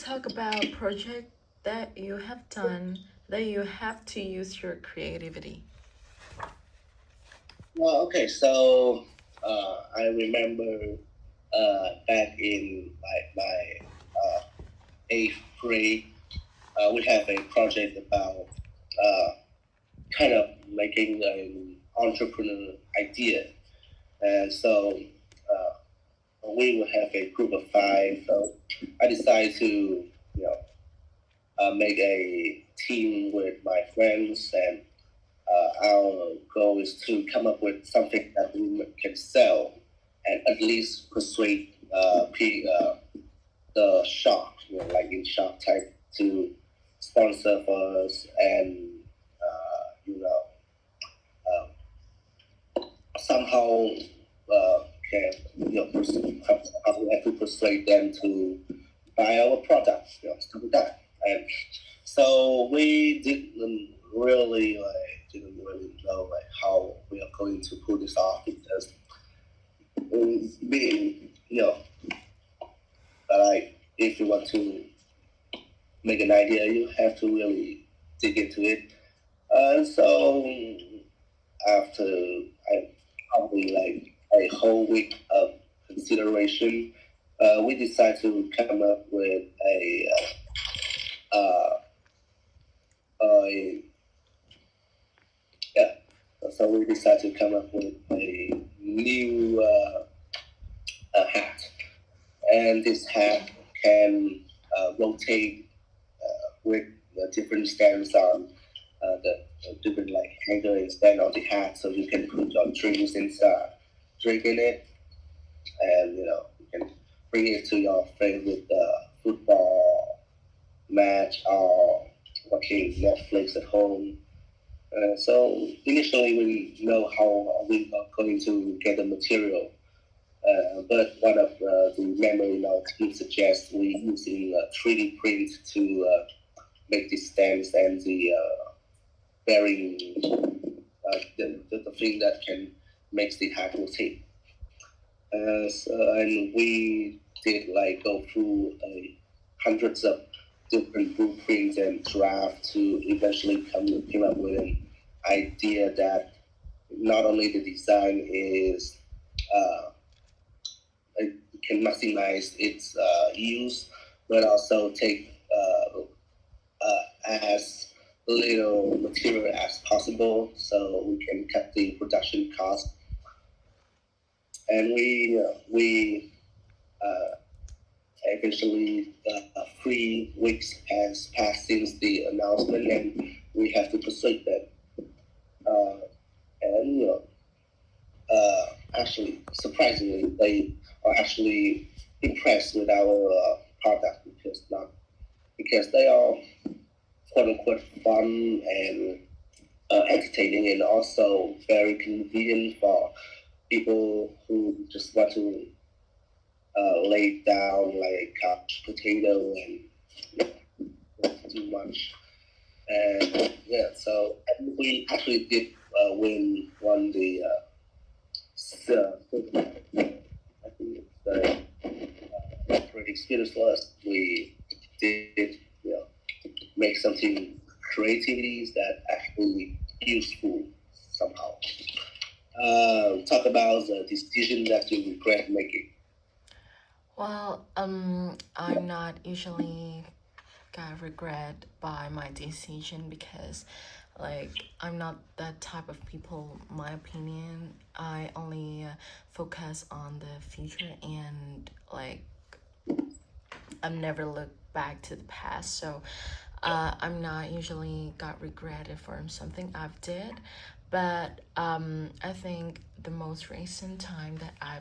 talk about project that you have done that you have to use your creativity? Well, okay, so I remember back in my eighth grade, we have a project about uh, kind of making an entrepreneur idea. And so we will have a group of five. So I decided to, make a team with my friends, and our goal is to come up with something that we can sell and at least persuade the shop, like in Shark Tank, to sponsor for us and uh, somehow can how we have to persuade them to buy our product, stuff like that. And so we didn't really know like how we are going to pull this off because being like if you want to make an idea, you have to really dig into it. So after I probably like a whole week of consideration, we decided to come up with uh, a yeah. So we decided to come up with a new hat, and this hat can rotate with the different stands on the different like hanger and stand on the hat, so you can put your drinks inside, drink in it, and you can bring it to your favorite football match or watching Netflix at home. So initially we know how we are going to get the material, but one of the memory in our team suggests we using 3D print to make the stands and the bearing, the thing that can makes the hat rotate. And we did like go through hundreds of different blueprints and draft to eventually came up with an idea that not only the design is uh, it can maximize its use, but also take as little material as possible, so we can cut the production cost. And we uh, eventually 3 weeks has passed since the announcement, and we have to persuade them. Uh, and actually, surprisingly, they are actually impressed with our product because they are quote unquote fun and entertaining, and also very convenient for people who just want to lay down like a couch potato and not too much. And yeah, so and we actually did won the I think it's the great experience for us. We did make something creativities that actually useful somehow. Talk about the decision that you regret making. Well, I'm not usually got regret by my decision because I'm not that type of people. My opinion, I only focus on the future and I'm never look back to the past. So I'm not usually got regretted for something I've did, but I think the most recent time that I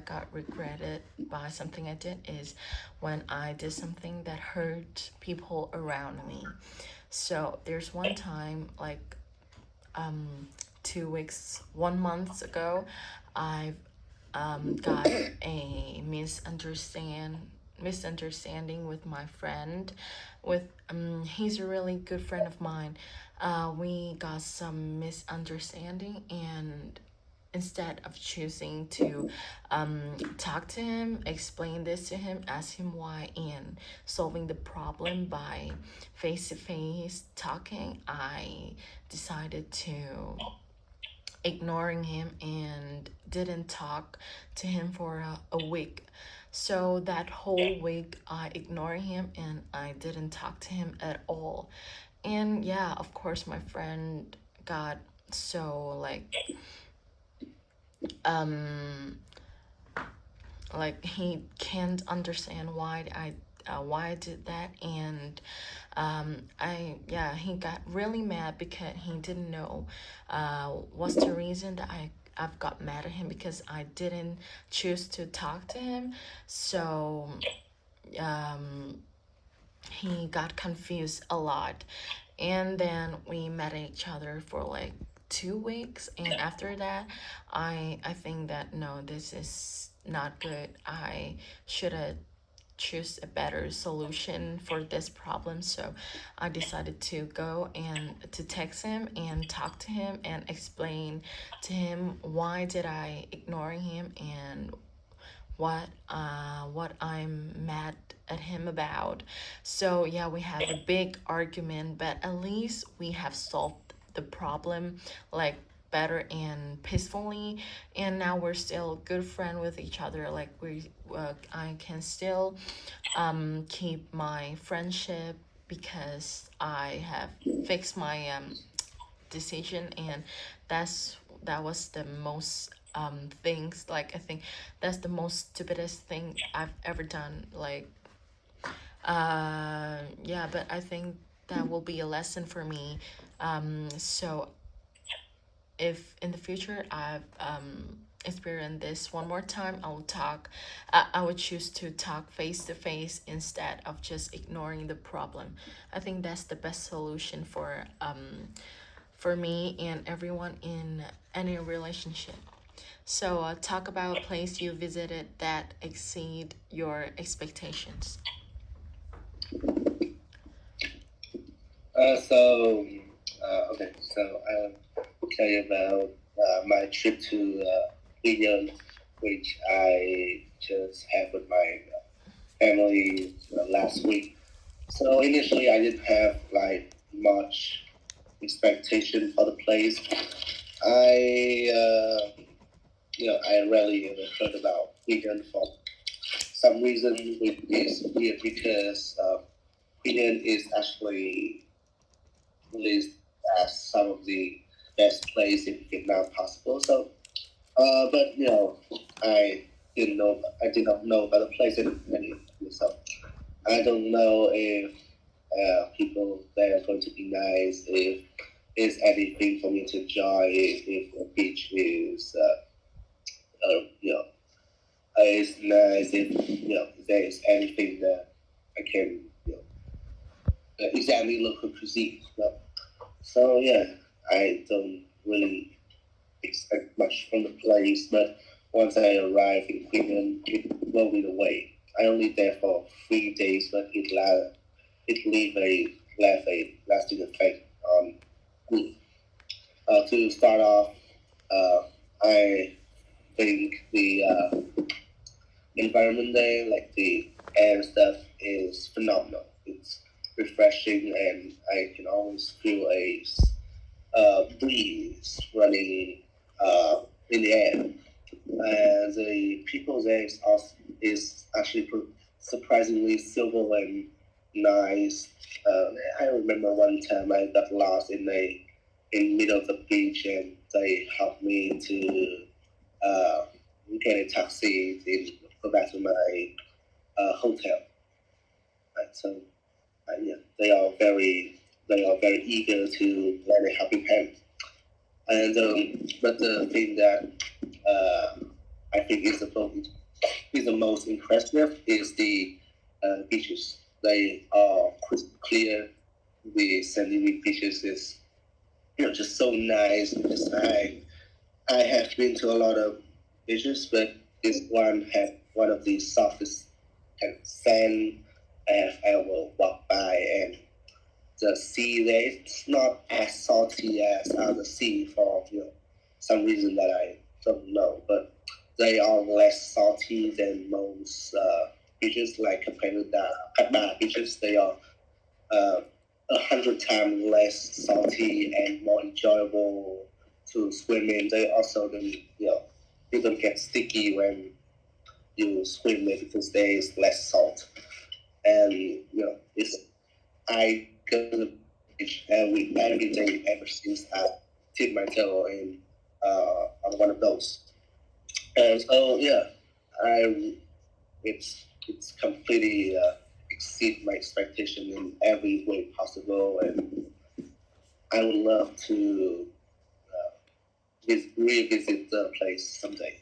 got regretted by something I did is when I did something that hurt people around me. So there's one time, um, 2 weeks, 1 month ago, I got a misunderstanding with my friend. With He's a really good friend of mine. We got some misunderstanding, and instead of choosing to talk to him, explain this to him, ask him why, and solving the problem by face to face talking, I decided to ignoring him and didn't talk to him for a week. So that whole week, I ignored him and I didn't talk to him at all. And yeah, of course, my friend got so um he can't understand why I did that. And I yeah, he got really mad because he didn't know what's the reason that I've got mad at him, because I didn't choose to talk to him. So um he got confused a lot. And then we met each other for like 2 weeks, and after that, I think that no, this is not good. I should have choose a better solution for this problem. So I decided to go and to text him and talk to him and explain to him why did I ignore him and what I'm mad at him about. So yeah, we have a big argument, but at least we have solved the problem like better and peacefully. And now we're still good friend with each other. Like I can still keep my friendship because I have fixed my decision. And that was the most things, like I think that's the most stupidest thing I've ever done. Like yeah, but I think that will be a lesson for me. So if in the future I've experienced this one more time, I would choose to talk face to face instead of just ignoring the problem. I think that's the best solution for me and everyone in any relationship. So talk about a place you visited that exceed your expectations. Okay, so I'll tell you about my trip to Sweden, which I just had with my family last week. So initially, I didn't have like much expectation for the place. I rarely ever heard about Sweden for some reason, which is weird because Sweden is actually list as some of the best places in Vietnam possible. So, but I did not know about the place anyway. So I don't know if people there are going to be nice, if there's anything for me to enjoy, if the beach is, is nice, if there is anything that I can, examine local cuisine. So yeah, I don't really expect much from the place, but once I arrived in Queensland, it blew me away. I only there for 3 days, but it left a lasting effect on me. To start off, uh, I think the environment there, like the air and stuff, is phenomenal. It's refreshing, and I can always feel a breeze running in the air. And the people there is actually surprisingly civil and nice. I remember one time I got lost in middle of the beach, and they helped me to uh, get a taxi and go back to my hotel. Right? So yeah, they are very eager to lend a helping hand. And but the thing that I think is the most impressive is the beaches. They are crystal clear. The sandy beaches is just so nice. Because I have been to a lot of beaches, but this one had one of the softest and sand I have ever walked by. And the sea there, it's not as salty as other sea for some reason that I don't know, but they are less salty than most beaches, like compared to the Patna beaches. They are 100 times less salty and more enjoyable to swim in. They also don't, you don't get sticky when you swim in because there is less salt. And it's I go to the beach every day ever since I dip my toe in on one of those. And so I it's completely exceed my expectation in every way possible, and I would love to revisit the place someday.